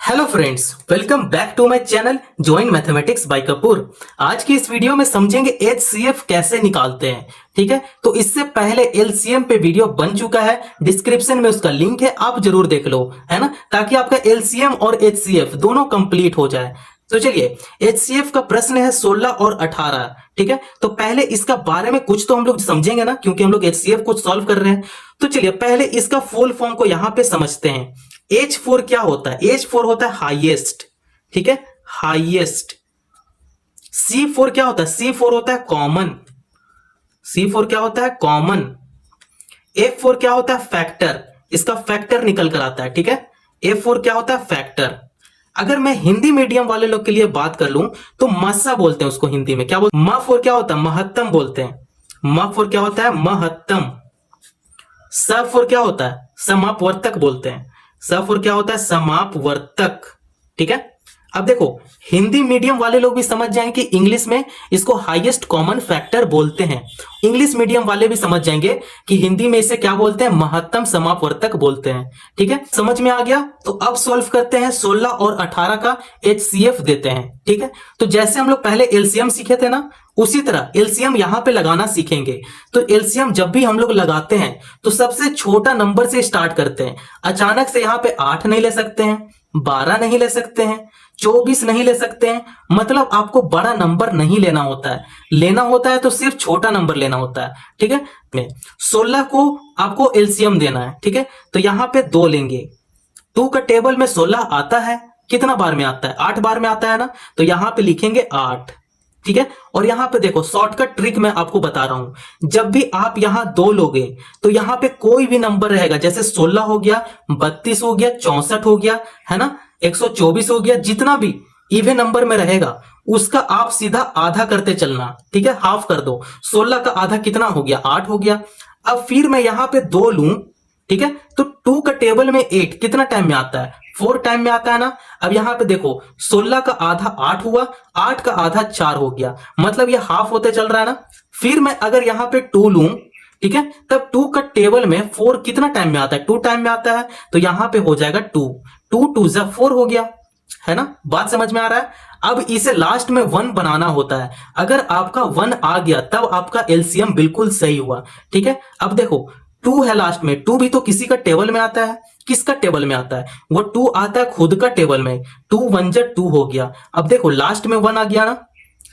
Hello friends, welcome back to my channel join mathematics by Kapoor. आज की इस video में समझेंगे एचसीएफ कैसे निकालते हैं। ठीक है, तो इससे पहले एलसीएम पे वीडियो बन चुका है, डिस्क्रिप्शन में उसका लिंक है, आप जरूर देख लो, है ना, ताकि आपका एलसीएम और एचसीएफ दोनों कंप्लीट हो जाए। तो चलिए, एचसीएफ का प्रश्न है 16 और 18। ठीक है, तो पहले इसका बारे में कुछ तो हम लोग समझेंगे ना, क्योंकि हम लोग एचसीएफ को सॉल्व कर रहे हैं। तो चलिए पहले इसका फुल फॉर्म को यहां पे समझते हैं। H4 क्या होता है? H4 होता है हाईएस्ट। ठीक है, हाईएस्ट। C4 क्या होता है? C4 होता है कॉमन। C4 क्या होता है? कॉमन। F4 क्या होता है? फैक्टर। इसका फैक्टर निकल कर आता है। ठीक है, F4 क्या होता है? फैक्टर। अगर मैं हिंदी मीडियम वाले लोग के लिए बात कर लूं तो मसा बोलते हैं उसको हिंदी में। क्या बोलते हैं? म4 क्या होता है? महत्तम बोलते हैं। म4 क्या होता है? महत्तम। स4 क्या होता है? समापवर्तक बोलते हैं। स4 क्या होता है? समापवर्तक। ठीक है, अब देखो हिंदी मीडियम वाले लोग भी समझ जाएंगे कि इंग्लिश में इसको हाईएस्ट कॉमन फैक्टर बोलते हैं। इंग्लिश मीडियम वाले भी समझ जाएंगे कि हिंदी में इसे क्या बोलते हैं? महत्तम समापवर्तक बोलते हैं। ठीक है, समझ में आ गया। तो अब सॉल्व करते हैं 16 और 18 का एचसीएफ देते हैं। ठीक है, तो जैसे हम लोग पहले एलसीएम सीखे थे ना, उसी तरह एलसीएम यहां पे लगाना सीखेंगे। तो एलसीएम जब भी हम लोग लगाते हैं तो सबसे छोटा नंबर से स्टार्ट करते हैं। अचानक से यहां पे 8 नहीं ले सकते हैं, 12 नहीं ले सकते हैं, 24 नहीं ले सकते हैं। मतलब आपको बड़ा नंबर नहीं लेना होता है, लेना होता है तो सिर्फ छोटा नंबर लेना होता है। ठीक है, 16 को आपको एलसीएम देना है। ठीक है, तो यहां पे 2 लेंगे। 2 का टेबल में 16 आता है, कितना बार में आता है? 8 बार में आता है ना, तो यहां पे लिखेंगे 8। ठीक है, और यहां पे देखो शॉर्टकट ट्रिक मैं आपको बता रहा हूं। जब भी आप यहां 2 लोगे तो यहां पे कोई भी नंबर रहेगा, जैसे 16 हो गया, 32 हो गया, 64 हो गया, है ना, 124 हो गया, जितना भी इवन नंबर में रहेगा उसका आप सीधा आधा करते चलना। ठीक है, हाफ कर दो। 16 का आधा कितना हो गया? 8 हो गया। अब फिर मैं यहां पे 2 लूं। ठीक है, तो 2 का टेबल में 8 कितना टाइम में आता है? 4 टाइम में आता है ना। अब यहां पे देखो 16 का आधा 8 हुआ, 8 का आधा 4 हो गया, मतलब ये हाफ होते चल रहा है ना। फिर मैं अगर यहां पे 2 लूं, ठीक है, तब 2 का टेबल में 4 कितना टाइम में आता है? 2 टाइम में आता है, तो यहां पे हो जाएगा 2। 2 2 जा 4 हो गया, है ना। बात समझ में आ रहा है। अब इसे लास्ट में 1 बनाना होता है। अगर आपका 1 आ गया तब आपका एलसीएम बिल्कुल सही हुआ। ठीक है, अब देखो 2 है लास्ट में, 2 भी तो किसी का टेबल में आता है। किसका टेबल में आता है? वो 2 आता है खुद का टेबल में। 2 1 जा 2 हो गया। अब देखो लास्ट में 1 आ गया ना।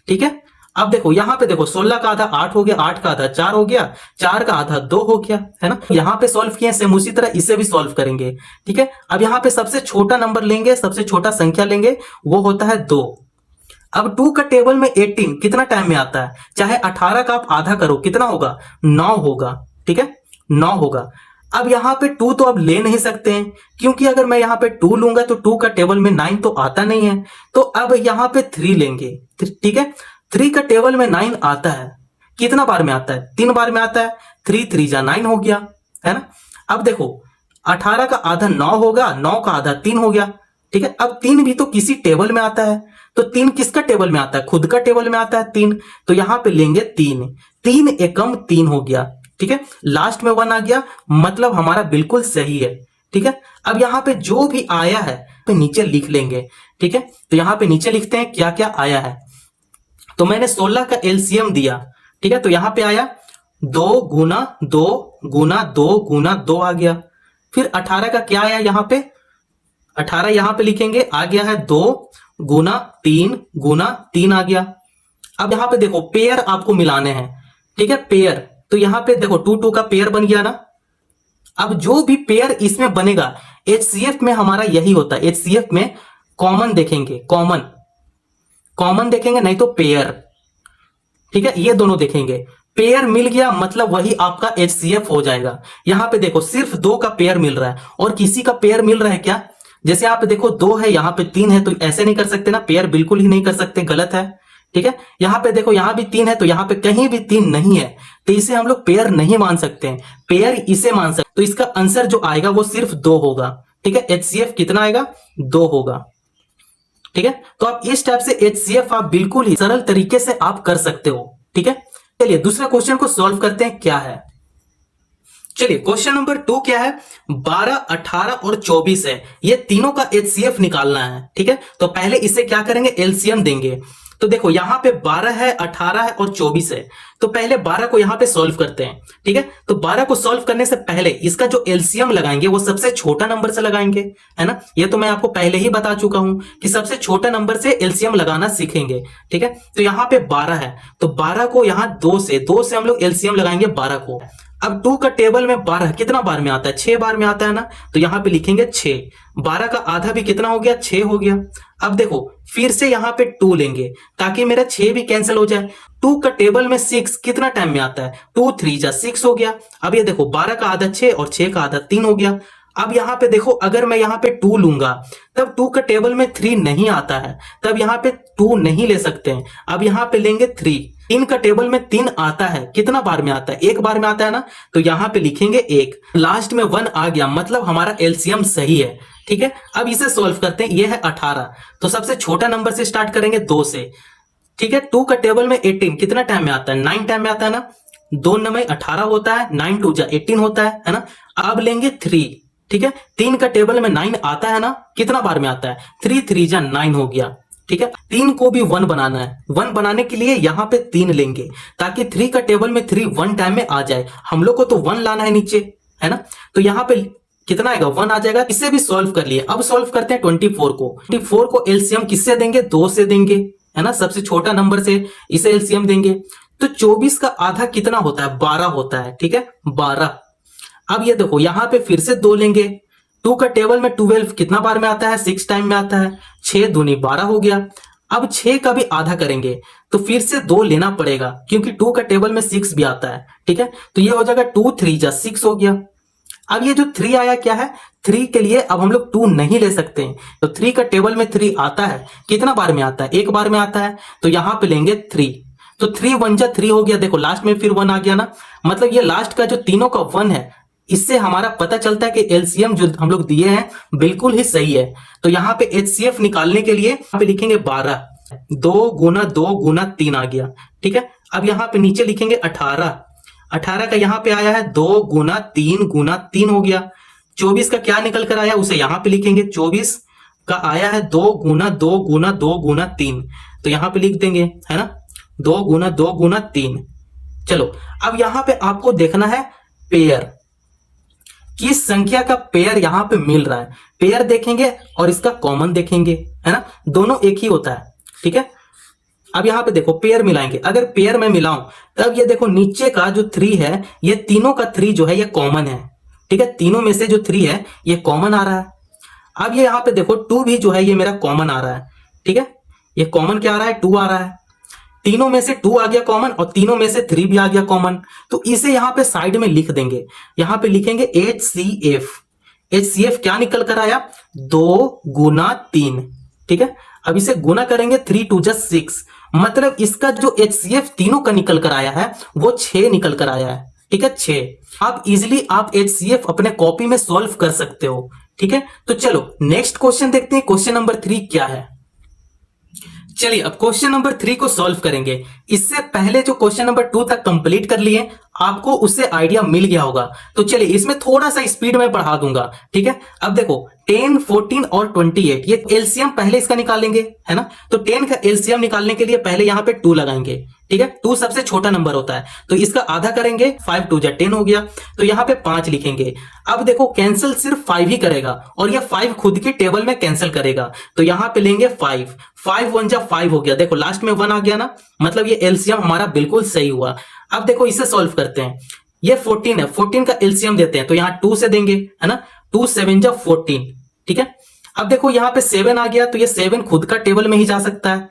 ठीक है, अब देखो यहां पे देखो 16 का आधा 8 हो गया, 8 का आधा 4 हो गया, 4 का आधा 2 हो गया, है ना। यहां पे सॉल्व किए, सेम उसी तरह इसे भी सॉल्व करेंगे। ठीक है, अब यहां पे सबसे छोटा नंबर लेंगे, सबसे छोटा संख्या लेंगे, वो होता है 2। अब 2 का टेबल में 18 कितना टाइम में आता है? चाहे 18 का आप आधा करो, कितना होगा? 9 होगा। ठीक है, 9 होगा। अब यहां पे 2 तो अब ले नहीं सकते हैं, क्योंकि अगर मैं यहां पे 2 लूंगा तो 2 का टेबल में 9 तो आता नहीं है। तो अब यहां पे 3 लेंगे। ठीक है, 3 का टेबल में 9 आता है, कितना बार में आता है? 3 बार में आता है। 3 3 जा 9 हो गया, है ना। अब देखो 18 का आधा 9 होगा, 9 का आधा 3 हो गया। ठीक है, अब 3 भी तो किसी टेबल में आता है। तो 3 किसका टेबल में आता है? खुद का टेबल में आता है 3। तो यहां पे लेंगे 3। 3 एकम 3 हो गया। ठीक है, लास्ट में 1 आ गया, मतलब हमारा बिल्कुल सही है। ठीक है, अब यहां पे जो भी आया है तो नीचे लिख लेंगे। ठीक है, तो यहां पे नीचे लिखते हैं क्या क्या आया है। तो मैंने 16 का एलसीएम दिया। ठीक है, तो यहां पे आया 2 गुना 2 गुना 2 गुना 2 आ गया। फिर 18 का क्या आया? यहां पे 18 यहां पे लिखेंगे, आ गया है 2 गुना 3 आ गया। अब यहां पे देखो पेयर आपको मिलाने हैं। ठीक है, पेयर, तो यहां पे देखो 2 2 का पेयर बन गया ना। अब जो भी पेयर इसमें बनेगा, एचसीएफ में हमारा यही होता है। एचसीएफ में कॉमन देखेंगे, कॉमन कॉमन देखेंगे, नहीं तो पेयर। ठीक है, ये दोनों देखेंगे। पेयर मिल गया मतलब वही आपका एचसीएफ हो जाएगा। यहां पे देखो सिर्फ 2 का पेयर मिल रहा है, और किसी का पेयर मिल रहा है क्या? जैसे यहाँ पे देखो 2 है, यहां पे 3 है, तो ऐसे नहीं कर सकते ना, पेयर बिल्कुल ही नहीं कर सकते, गलत है। ठीक है, यहां पे देखो यहां भी 3 है, तो यहां पे कहीं भी 3 नहीं है, तो इसे हम लोग पेयर नहीं मान सकते हैं। पेयर इसे मान सकते, तो इसका आंसर जो आएगा वो सिर्फ 2 होगा। ठीक है, एचसीएफ कितना आएगा? 2 होगा। ठीक है, तो आप इस टाइप से एचसीएफ आप बिल्कुल ही सरल तरीके से आप कर सकते हो। ठीक है, चलिए दूसरे क्वेश्चन को सॉल्व करते हैं। क्या है? चलिए क्वेश्चन नंबर 2 क्या है, 12, 18 और 24 है, ये तीनों का एचसीएफ निकालना है। ठीक है, तो पहले इसे क्या करेंगे, एलसीएम देंगे। तो देखो यहाँ पे 12 है, 18 है और 24 है, तो पहले 12 को यहाँ पे सॉल्व करते हैं। ठीक है, तो 12 को सॉल्व करने से पहले इसका जो एलसीएम लगाएंगे वो सबसे छोटा नंबर से लगाएंगे, है ना। ये तो मैं आपको पहले ही बता चुका हूं कि सबसे छोटा नंबर से एलसीएम लगाना सीखेंगे। ठीक है, तो यहाँ पे 12 है, तो 12 को यहाँ 2 से हम लोग एलसीएम लगाएंगे 12 को। अब 2 का टेबल में 12 कितना बार में आता है, 6 बार में आता है ना, तो यहां पे लिखेंगे 6। 12 का आधा भी कितना हो गया, 6 हो गया। अब देखो फिर से यहां पे 2 लेंगे ताकि मेरा 6 भी कैंसिल हो जाए। 2 का टेबल में 6 कितना टाइम में आता है, 2 3 जा 6 हो गया। अब ये देखो 12 का आधा 6 और 6 का आधा 3 हो गया। अब यहाँ पे देखो अगर मैं यहाँ पे 2 लूंगा तब 2 का टेबल में 3 नहीं आता है, तब यहाँ पे 2 नहीं ले सकते हैं। अब यहाँ पे लेंगे 3। 3 का टेबल में 3 आता है, कितना बार में आता है, एक बार में आता है ना, तो यहाँ पे लिखेंगे 1। लास्ट में 1 आ गया, मतलब हमारा एलसीएम सही है। ठीक है, अब इसे सॉल्व करते हैं। ये है 18, तो सबसे छोटा नंबर से स्टार्ट करेंगे 2 से। ठीक है, 2 का टेबल में 18 कितना टाइम में आता है, 9 टाइम में आता है ना। 2 9 18 होता है, 9 2 जा 18 होता है ना। अब लेंगे 3। ठीक है, 3 का टेबल में 9 आता है ना, कितना बार में आता है, 3 3 जा 9 हो गया। ठीक है, 3 को भी 1 बनाना है। 1 बनाने के लिए यहां पे 3 लेंगे ताकि 3 का टेबल में 3 1 टाइम में आ जाए। हम लोग को तो 1 लाना है नीचे, है ना, तो यहां पे कितना आएगा, 1 आ जाएगा। इसे भी सॉल्व कर लिए। अब सॉल्व करते हैं 24 को। 24 को एलसीएम किससे देंगे, 2 से देंगे, है ना, सबसे छोटा नंबर से इसे एलसीएम देंगे। तो 24 का आधा कितना होता है, 12 होता है। ठीक है, 12। अब ये देखो यहां पे फिर से 2 लेंगे। 2 का टेबल में 12 कितना बार में आता है, 6 टाइम में आता है। 6 दूनी 12 हो गया। अब 6 का भी आधा करेंगे तो फिर से 2 लेना पड़ेगा क्योंकि 2 का टेबल में 6 भी आता है। ठीक है, तो ये हो जाएगा 2 3 जा 6 हो गया। अब ये जो 3 आया क्या है, 3 के लिए अब हम लोग 2 नहीं ले सकते हैं, तो 3 का टेबल में 3 आता है, कितना बार में आता है, एक बार में आता है, तो यहां पे लेंगे 3। तो 3 1 जा 3 हो गया। देखो लास्ट में फिर 1 आ गया ना, मतलब ये लास्ट का जो तीनों का 1 है, इससे हमारा पता चलता है कि एलसीएम जो हम लोग दिए हैं बिल्कुल ही सही है। तो यहाँ पे एचसीएफ निकालने के लिए यहाँ पे लिखेंगे 12। 2 गुना 2 गुना 3 आ गया। ठीक है, अब यहाँ पे नीचे लिखेंगे 18। 18 का यहाँ पे आया है 2 गुना 3 हो गया। 24 का क्या निकल कर आया उसे यहाँ पे लिखेंगे। 24 का आया है 2 गुना 2 गुना 2 गुना 3, तो यहाँ पे लिख देंगे, है ना, 2 गुना 2 गुना 3। चलो अब यहाँ पे आपको देखना है पेयर, किस संख्या का पेयर यहां पे मिल रहा है। पेयर देखेंगे और इसका कॉमन देखेंगे, है ना, दोनों एक ही होता है। ठीक है, अब यहां पे देखो पेयर मिलाएंगे। अगर पेयर में मिलाऊं तब ये देखो नीचे का जो 3 है, ये तीनों का 3 जो है ये कॉमन है। ठीक है, तीनों में से जो 3 है ये कॉमन आ रहा है। अब ये यहां पे देखो 2 भी जो है ये मेरा कॉमन आ रहा है। ठीक है, ये कॉमन क्या आ रहा है, 2 आ रहा है। तीनों में से 2 आ गया कॉमन और तीनों में से 3 भी आ गया कॉमन, तो इसे यहां पे साइड में लिख देंगे। यहां पे लिखेंगे HCF। HCF क्या निकल कर आया, 2 गुना 3। ठीक है, अब इसे गुना करेंगे, 3 2 जा 6, मतलब इसका जो HCF तीनों का निकल कर आया है वो 6 निकल कर आया है। ठीक है, 6। आप इजिली आप HCF अपने कॉपी में सॉल्व कर सकते हो। ठीक है, तो चलो नेक्स्ट क्वेश्चन देखते हैं। क्वेश्चन नंबर 3 क्या है। चलिए अब क्वेश्चन नंबर 3 को सॉल्व करेंगे। इससे पहले जो क्वेश्चन नंबर 2 तक कंप्लीट कर लिए, आपको उससे आइडिया मिल गया होगा। तो चलिए इसमें थोड़ा सा स्पीड में बढ़ा दूंगा। ठीक है, अब देखो 10 14 और 28, ये एलसीएम पहले इसका निकालेंगे, है ना, तो 10 का एलसीएम निकालने के लिए पहले यहां पे 2 लगाएंगे। ठीक है, 2 सबसे छोटा नंबर होता है, तो इसका आधा करेंगे, 5 2 जा 10 हो गया, तो यहां पे 5 लिखेंगे। अब देखो कैंसिल सिर्फ 5 ही करेगा और ये 5 खुद की टेबल में कैंसिल करेगा, तो यहां पे लेंगे 5। 5 1 जा 5 हो गया। देखो लास्ट में 1 आ गया ना, मतलब ये एलसीएम हमारा बिल्कुल सही हुआ। अब देखो इसे सॉल्व करते हैं। ये 14 है, 14 का एलसीएम देते हैं, तो यहां 2 से देंगे, है ना, 2 7 जा 14। ठीक है, अब देखो यहां पे 7 आ गया, तो ये 7 खुद का टेबल में ही जा सकता है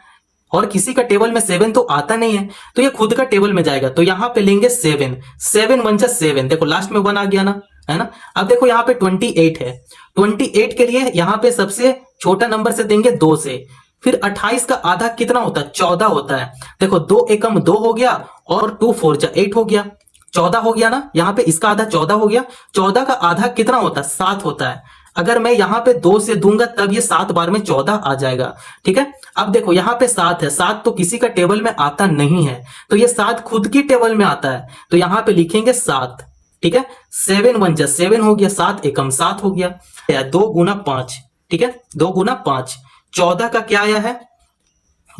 और किसी का टेबल में 7 तो आता नहीं है, तो ये खुद का टेबल में जाएगा, तो यहां पे लेंगे 7। 7 1 जा 7, देखो लास्ट में 1 आ गया ना, है ना। अब देखो यहाँ पे 28 है। 28 के लिए यहाँ पे सबसे छोटा नंबर से देंगे 2 से। फिर 28 का आधा कितना होता है, 14 होता है। देखो 2 एकम 2 हो गया और 2 4 जा 8 हो गया, 14 हो गया ना। यहाँ पे इसका आधा 14 हो गया। 14 का आधा कितना होता है, 7 होता है। अगर मैं यहाँ पे 2 से दूंगा तब ये 7 बार में 14 आ जाएगा। ठीक है, अब देखो यहाँ पे 7 है, 7 तो किसी का टेबल में आता नहीं है, तो ये 7 खुद की टेबल में आता है, तो यहाँ पे लिखेंगे 7। ठीक है, 7 1 जा 7 हो गया, 7 एकम 7 हो गया, 2 गुना 5, ठीक है, 2 गुना 5, 14 का क्या आया है,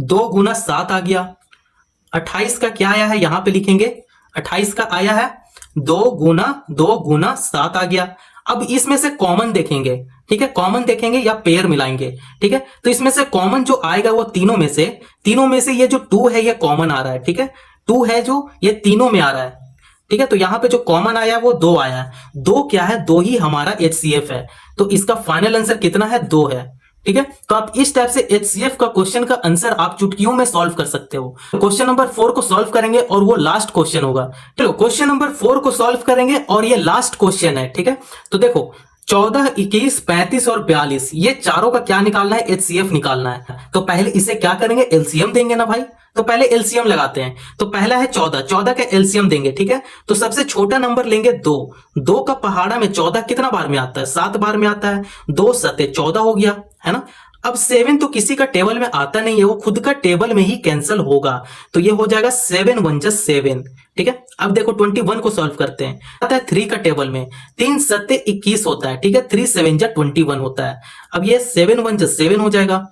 2 गुना 7 आ गया, 28 का क्या आया है, यहां पे लिखेंगे 28 का आया है 2 गुना 7 आ गया। अब इसमें से कॉमन देखेंगे, ठीक है, कॉमन देखेंगे या पेयर मिलाएंगे, ठीक है, तो इसमें से कॉमन जो आएगा वो तीनों में से ये जो 2 है ये कॉमन आ रहा है, ठीक है, 2 है जो ये तीनों में आ रहा है, ठीक है, तो यहां पे जो कॉमन आया वो 2 आया है। 2 क्या है, 2 ही हमारा HCF है, तो इसका फाइनल आंसर कितना है, 2 है, ठीक है। तो आप इस टाइप से HCF का क्वेश्चन का आंसर आप चुटकियों में सॉल्व कर सकते हो। क्वेश्चन नंबर 4 को सॉल्व करेंगे और वो लास्ट क्वेश्चन होगा। चलो क्वेश्चन नंबर 4 को सॉल्व करेंगे और ये लास्ट क्वेश्चन है, ठीक है। तो देखो 14 21 35 और 42 ये चारों का क्या निकालना है, HCF निकालना है। तो पहले इसे क्या करेंगे, LCM देंगे ना भाई, तो पहले LCM लगाते हैं। तो पहला है 14, 14 का LCM देंगे, ठीक है। तो सबसे छोटा नंबर लेंगे 2, 2 का पहाड़ा में 14 कितना बार में आता है, 7 बार में आता है, 2 सते 14 हो गया, है ना। अब 7 तो किसी का टेबल में आता नहीं है, वो खुद का टेबल में ही कैंसिल होगा, तो ये हो जाएगा 7 1 जा 7, ठीक है। अब देखो 21 को सॉल्व करते हैं, आता है 3 का टेबल में, 3 सत्ते 21 होता है, ठीक है, 3 7 जा 21 होता है। अब ये 7 1 जा 7 हो जाएगा,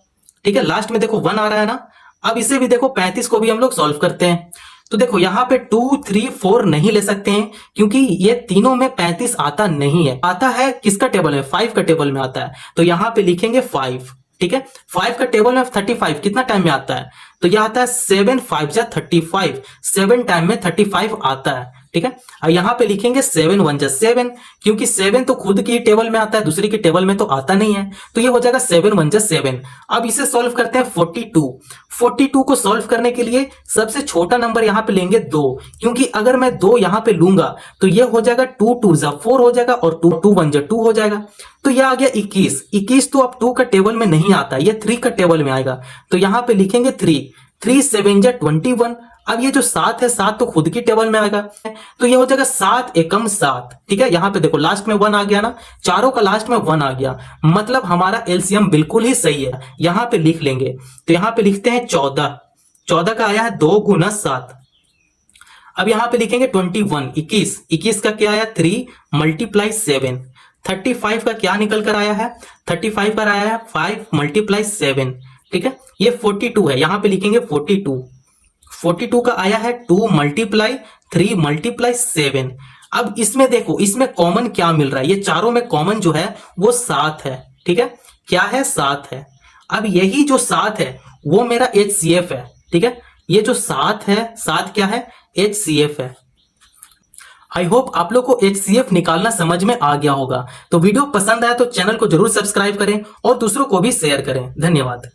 ठीक है। लास्ट में देखो 1 आ रहा है ना। अब इसे भी देखो 35 को भी हम लोग सॉल्व करते हैं। तो देखो यहाँ पे 2 3 4 नहीं ले सकते हैं क्योंकि ये तीनों में 35 आता नहीं है, आता है किसका टेबल में, 5 का टेबल में आता है, तो यहाँ पे लिखेंगे 5, ठीक है। 5 का टेबल में 35 कितना टाइम में आता है, तो यह आता है 7 5 जा 35, 7 टाइम में 35 आता है, ठीक है। और यहाँ पे लिखेंगे 7 1 जा 7, क्योंकि 7 तो खुद की टेबल में आता है, दूसरी की टेबल में तो आता नहीं है, तो ये हो जाएगा 7 1 जा 7। अब इसे सॉल्व करते हैं 42, 42 को सॉल्व करने के लिए सबसे छोटा नंबर यहाँ पे लेंगे 2, क्योंकि अगर मैं 2 यहाँ पे लूंगा तो ये हो जाएगा 2 2 जा 4 हो जाएगा और 2 2 1 जा 2 हो जाएगा। तो यह आ गया 21, 21 तो अब 2 का टेबल में नहीं आता, ये 3 का टेबल में आएगा, तो यहाँ पे लिखेंगे 3, 3 7 जा 21। अब ये जो 7 है, 7 तो खुद की टेबल में आएगा, तो ये हो जाएगा 7 एकम 7, ठीक है। यहाँ पे देखो लास्ट में 1 आ गया ना, चारों का लास्ट में 1 आ गया, मतलब हमारा LCM बिल्कुल ही सही है। यहाँ पे लिख लेंगे, तो यहाँ पे लिखते हैं 14, 14 का आया है 2 गुना 7। अब यहाँ पे लिखेंगे 21, 21, 21 का क्या आया 3 मल्टीप्लाई 7, 35 का क्या निकल कर आया है, 35 पर आया है 5 मल्टीप्लाई 7, ठीक है। ये 42 है, यहाँ पे लिखेंगे 42, 42 का आया है 2 मल्टीप्लाई 3 मल्टीप्लाई 7। अब इसमें देखो, इसमें कॉमन क्या मिल रहा है, ये चारों में कॉमन जो है वो 7 है, ठीक है, क्या है 7 है। अब यही जो 7 है वो मेरा HCF है, ठीक है, ये जो 7 है, 7 क्या है, HCF है। आई होप आप लोग को HCF निकालना समझ में आ गया होगा। तो वीडियो पसंद आया तो चैनल को जरूर सब्सक्राइब करें और दूसरों को भी शेयर करें। धन्यवाद।